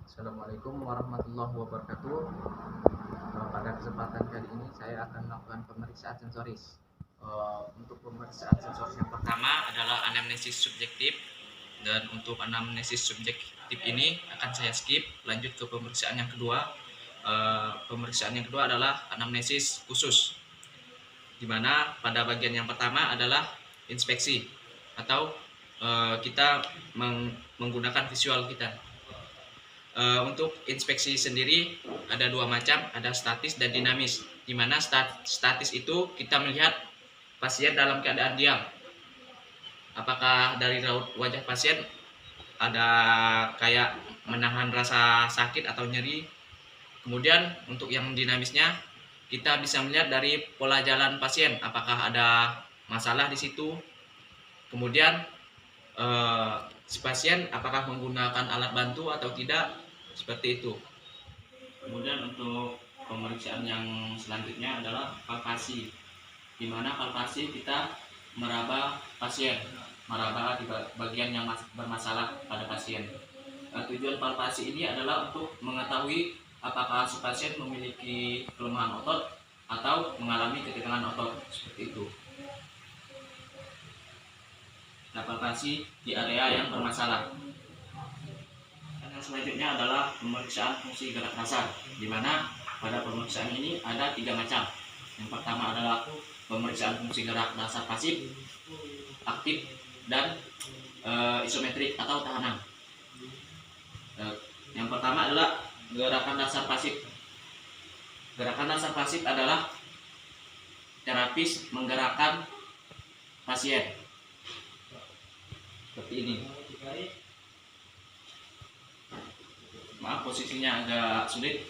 Assalamualaikum warahmatullahi wabarakatuh. Pada kesempatan kali ini saya akan melakukan pemeriksaan sensoris. Untuk pemeriksaan sensoris yang pertama adalah anamnesis subjektif, dan untuk anamnesis subjektif ini akan saya skip. Lanjut ke pemeriksaan yang kedua. Pemeriksaan yang kedua adalah anamnesis khusus, di mana pada bagian yang pertama adalah inspeksi atau kita menggunakan visual kita. Untuk inspeksi sendiri ada dua macam, ada statis dan dinamis. Di mana statis itu kita melihat pasien dalam keadaan diam. Apakah dari raut wajah pasien ada kayak menahan rasa sakit atau nyeri. Kemudian untuk yang dinamisnya kita bisa melihat dari pola jalan pasien, apakah ada masalah di situ. Kemudian si pasien apakah menggunakan alat bantu atau tidak, seperti itu. Kemudian untuk pemeriksaan yang selanjutnya adalah palpasi, di mana palpasi kita meraba pasien, meraba di bagian yang bermasalah pada pasien. Tujuan palpasi ini adalah untuk mengetahui apakah si pasien memiliki kelemahan otot atau mengalami ketegangan otot, seperti itu. Nah, palpasi di area yang bermasalah. Yang selanjutnya adalah pemeriksaan fungsi gerak dasar, di mana pada pemeriksaan ini ada tiga macam. Yang pertama adalah pemeriksaan fungsi gerak dasar pasif, aktif, dan isometrik atau tahanan. Yang pertama adalah gerakan dasar pasif. Gerakan dasar pasif adalah terapis menggerakkan pasien seperti ini. Maaf, posisinya agak sulit.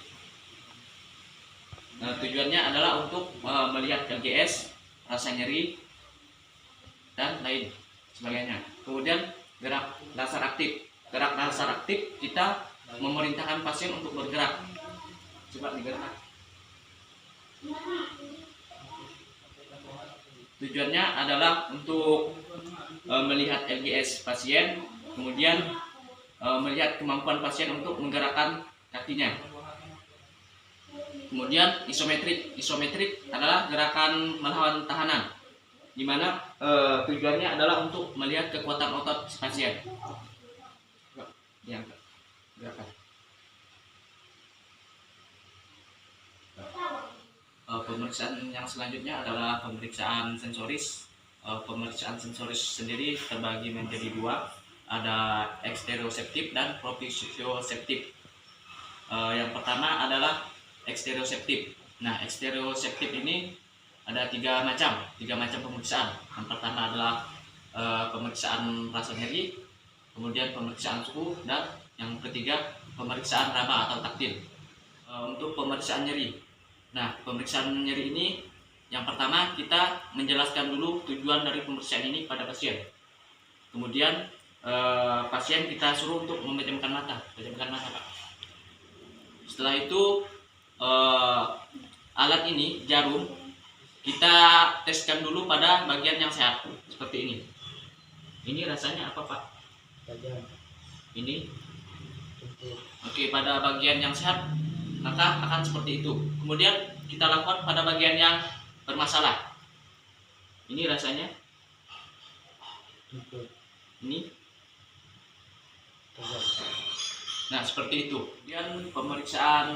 Tujuannya adalah untuk melihat LGS, rasa nyeri, dan lain sebagainya. Kemudian gerak dasar aktif. Gerak dasar aktif kita memerintahkan pasien untuk bergerak. Coba digerak. Tujuannya adalah untuk melihat LGS pasien, kemudian melihat kemampuan pasien untuk menggerakkan kakinya. Kemudian isometrik adalah gerakan melawan tahanan, di mana tujuannya adalah untuk melihat kekuatan otot pasien. Gerakan. Pemeriksaan yang selanjutnya adalah pemeriksaan sensoris. Pemeriksaan sensoris sendiri terbagi menjadi dua, ada eksteroseptif dan proprioseptif. Yang pertama adalah eksteroseptif. Nah, eksteroseptif ini ada tiga macam pemeriksaan. Yang pertama adalah pemeriksaan rasa nyeri, kemudian pemeriksaan suhu, dan yang ketiga pemeriksaan raba atau taktil. Untuk pemeriksaan nyeri, nah pemeriksaan nyeri ini yang pertama kita menjelaskan dulu tujuan dari pemeriksaan ini pada pasien. Kemudian pasien kita suruh untuk memejamkan mata, Pak. Setelah itu alat ini, jarum, kita teskan dulu pada bagian yang sehat, seperti ini. Ini rasanya apa, Pak? Tajam. Ini. Oke, pada bagian yang sehat maka akan seperti itu. Kemudian kita lakukan pada bagian yang bermasalah. Ini rasanya. Ini. Nah, seperti itu. Kemudian pemeriksaan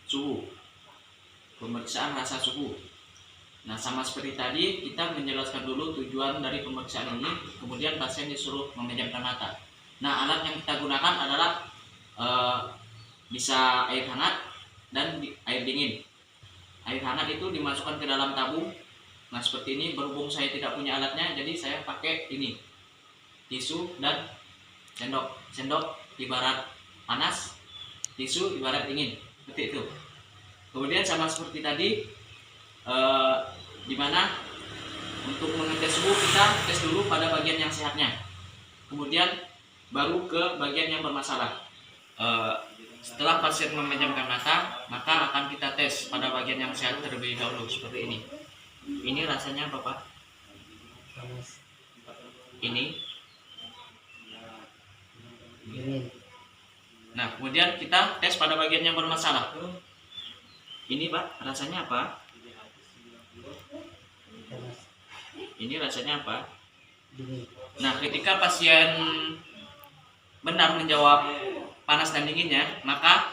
suhu, pemeriksaan rasa suhu. Nah, sama seperti tadi, kita menjelaskan dulu tujuan dari pemeriksaan ini, kemudian pasien disuruh memejamkan mata. Nah, alat yang kita gunakan adalah bisa air hangat dan air dingin. Air hangat itu dimasukkan ke dalam tabung. Nah, seperti ini. Berhubung saya tidak punya alatnya, jadi saya pakai ini, tisu dan sendok. Sendok ibarat panas, tisu ibarat dingin, seperti itu. Kemudian sama seperti tadi, dimana untuk mengetes suhu kita tes dulu pada bagian yang sehatnya, kemudian baru ke bagian yang bermasalah. Setelah pasien memejamkan mata, maka akan kita tes pada bagian yang sehat terlebih dahulu, seperti ini. Ini rasanya apa, Pak? Ini. Nah, kemudian kita tes pada bagian yang bermasalah. Ini Pak, rasanya apa? Ini rasanya apa? Nah, ketika pasien benar menjawab panas dan dinginnya, maka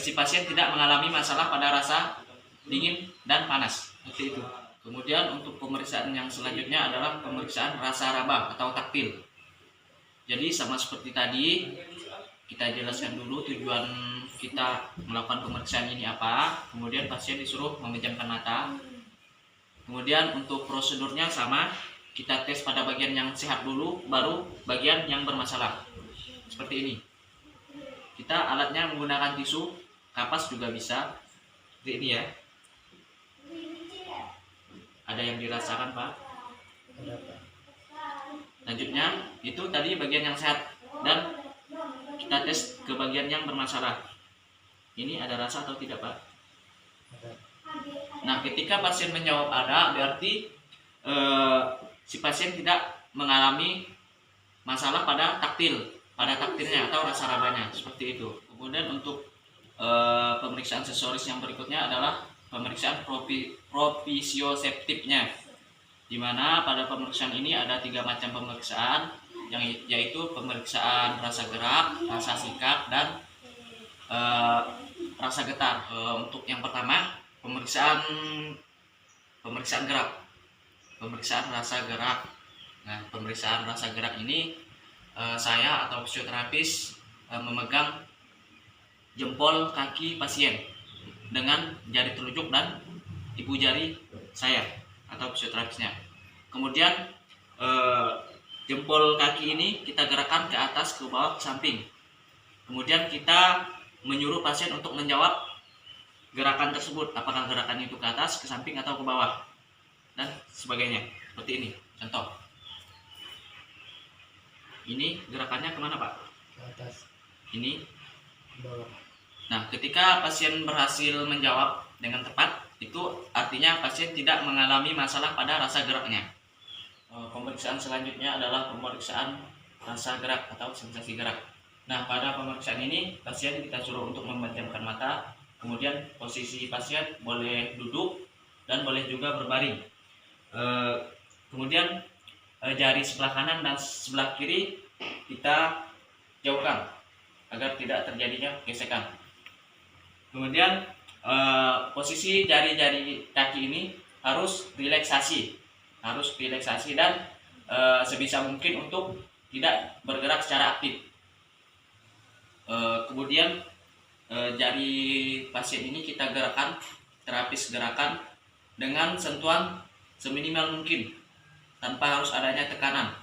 si pasien tidak mengalami masalah pada rasa dingin dan panas. Seperti itu. Kemudian untuk pemeriksaan yang selanjutnya adalah pemeriksaan rasa raba atau taktil. Jadi sama seperti tadi, kita jelaskan dulu tujuan kita melakukan pemeriksaan ini apa. Kemudian pasien disuruh memejamkan mata. Kemudian untuk prosedurnya sama, kita tes pada bagian yang sehat dulu, baru bagian yang bermasalah. Seperti ini. Kita alatnya menggunakan tisu, kapas juga bisa. Seperti ini ya. Ada yang dirasakan Pak? Lanjutnya, itu tadi bagian yang sehat. Dan kita tes ke bagian yang bermasalah. Ini ada rasa atau tidak Pak? Nah, ketika pasien menjawab ada, berarti si pasien tidak mengalami masalah pada taktilnya atau rasa rabanya, seperti itu. Kemudian untuk pemeriksaan sensoris yang berikutnya adalah pemeriksaan proprioceptifnya, di mana pada pemeriksaan ini ada 3 macam pemeriksaan, yaitu pemeriksaan rasa gerak, rasa sikap, dan rasa getar. Untuk yang pertama, pemeriksaan gerak, pemeriksaan rasa gerak. Nah, pemeriksaan rasa gerak ini saya atau fisioterapis memegang jempol kaki pasien dengan jari telunjuk dan ibu jari saya atau fisioterapisnya. Kemudian jempol kaki ini kita gerakkan ke atas, ke bawah, ke samping. Kemudian kita menyuruh pasien untuk menjawab gerakan tersebut, apakah gerakan itu ke atas, ke samping, atau ke bawah, dan sebagainya. Seperti ini, contoh. Ini gerakannya kemana Pak? Ke atas. Ini? Ke bawah. Nah, ketika pasien berhasil menjawab dengan tepat, itu artinya pasien tidak mengalami masalah pada rasa geraknya. Pemeriksaan selanjutnya adalah pemeriksaan rasa gerak atau sensasi gerak. Nah, pada pemeriksaan ini pasien kita suruh untuk memejamkan mata, kemudian posisi pasien boleh duduk dan boleh juga berbaring. Kemudian jari sebelah kanan dan sebelah kiri kita jauhkan agar tidak terjadinya gesekan. Kemudian posisi jari-jari kaki ini harus relaksasi dan sebisa mungkin untuk tidak bergerak secara aktif. Kemudian jari pasien ini kita gerakan, terapis gerakan dengan sentuhan seminimal mungkin tanpa harus adanya tekanan.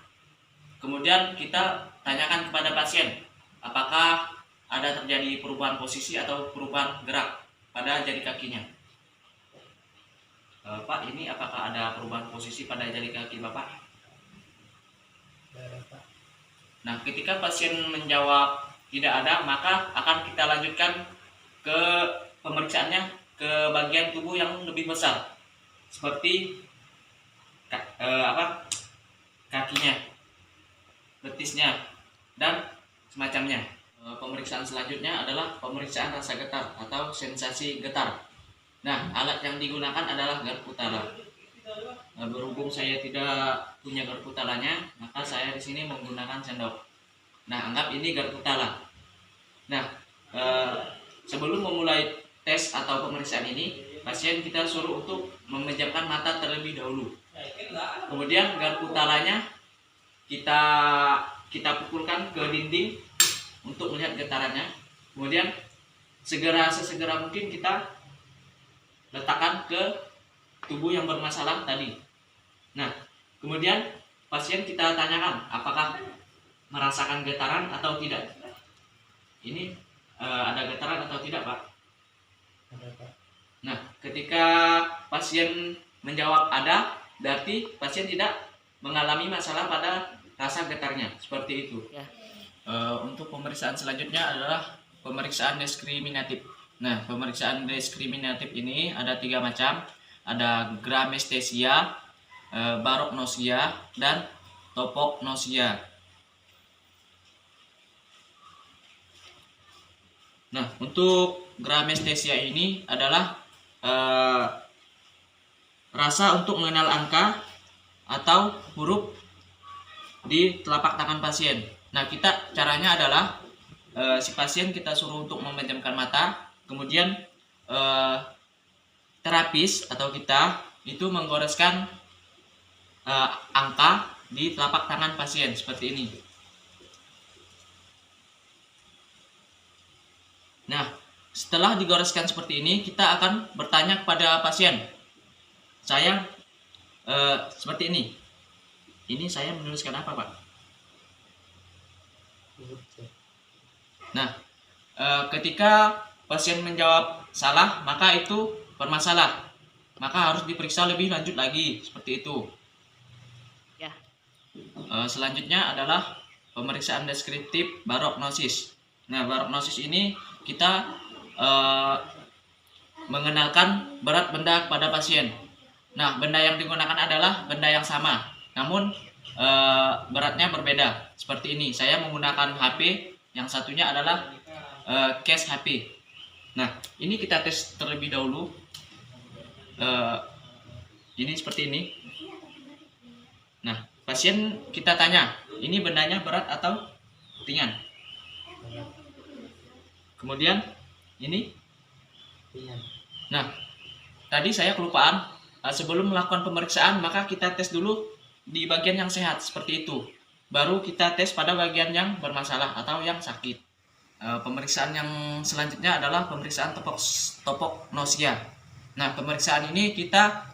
Kemudian kita tanyakan kepada pasien apakah ada terjadi perubahan posisi atau perubahan gerak pada jari kakinya. Pak, ini apakah ada perubahan posisi pada jari kaki Bapak? Nah, ketika pasien menjawab tidak ada, maka akan kita lanjutkan ke pemeriksaannya ke bagian tubuh yang lebih besar, seperti kakinya, betisnya, dan semacamnya. Pemeriksaan selanjutnya adalah pemeriksaan rasa getar atau sensasi getar. Nah, alat yang digunakan adalah garpu tala. Berhubung saya tidak punya garpu talanya, maka saya di sini menggunakan sendok. Nah, anggap ini garpu tala. Nah, sebelum memulai tes atau pemeriksaan ini, pasien kita suruh untuk memejamkan mata terlebih dahulu. Kemudian garpu talanya kita pukulkan ke dinding untuk melihat getarannya. Kemudian sesegera mungkin kita letakkan ke tubuh yang bermasalah tadi. Nah, kemudian pasien kita tanyakan apakah merasakan getaran atau tidak. Ini ada getaran atau tidak Pak? Ada Pak. Nah, ketika pasien menjawab ada, berarti pasien tidak mengalami masalah pada rasa getarnya, seperti itu. Ya. Untuk pemeriksaan selanjutnya adalah pemeriksaan diskriminatif. Nah, pemeriksaan diskriminatif ini ada 3 macam. Ada gramestesia, barognosia, dan topognosia. Nah, untuk gramestesia ini adalah rasa untuk mengenal angka atau huruf di telapak tangan pasien. Nah, caranya adalah si pasien kita suruh untuk memejamkan mata, kemudian terapis atau kita itu menggoreskan angka di telapak tangan pasien seperti ini. Nah, setelah digoreskan seperti ini, kita akan bertanya kepada pasien. Saya seperti ini. Ini saya menuliskan apa, Pak? Nah, ketika pasien menjawab salah, maka itu bermasalah. Maka harus diperiksa lebih lanjut lagi, seperti itu. Ya. Selanjutnya adalah pemeriksaan deskriptif barognosis. Nah, barognosis ini kita mengenalkan berat benda kepada pasien. Nah, benda yang digunakan adalah benda yang sama, namun beratnya berbeda. Seperti ini, saya menggunakan HP, yang satunya adalah case HP. Nah, ini kita tes terlebih dahulu. Ini seperti ini. Nah, pasien kita tanya, ini bendanya berat atau ringan? Kemudian ini. Nah, tadi saya kelupaan. Sebelum melakukan pemeriksaan, maka kita tes dulu di bagian yang sehat seperti itu. Baru kita tes pada bagian yang bermasalah atau yang sakit. Pemeriksaan yang selanjutnya adalah pemeriksaan topognosia. Nah, pemeriksaan ini kita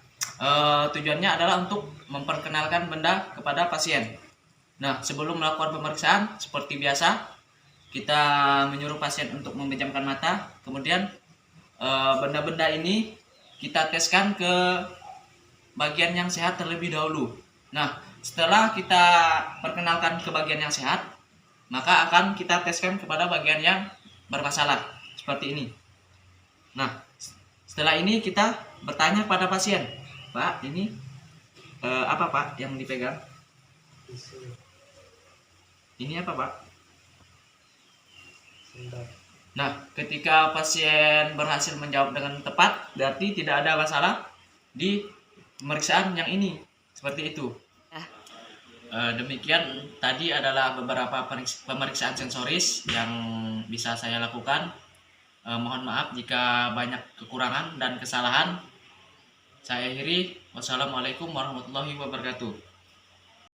tujuannya adalah untuk memperkenalkan benda kepada pasien. Nah, sebelum melakukan pemeriksaan, seperti biasa, kita menyuruh pasien untuk memejamkan mata. Kemudian benda-benda ini kita teskan ke bagian yang sehat terlebih dahulu. Nah, setelah kita perkenalkan ke bagian yang sehat, maka akan kita teskan kepada bagian yang bermasalah seperti ini. Nah, setelah ini kita bertanya pada pasien, Pak, ini apa Pak yang dipegang? Ini apa Pak? Nah, ketika pasien berhasil menjawab dengan tepat, berarti tidak ada masalah di pemeriksaan yang ini. Seperti itu. Demikian tadi adalah beberapa pemeriksaan sensoris yang bisa saya lakukan. Mohon maaf jika banyak kekurangan dan kesalahan. Saya akhiri. Wassalamualaikum warahmatullahi wabarakatuh.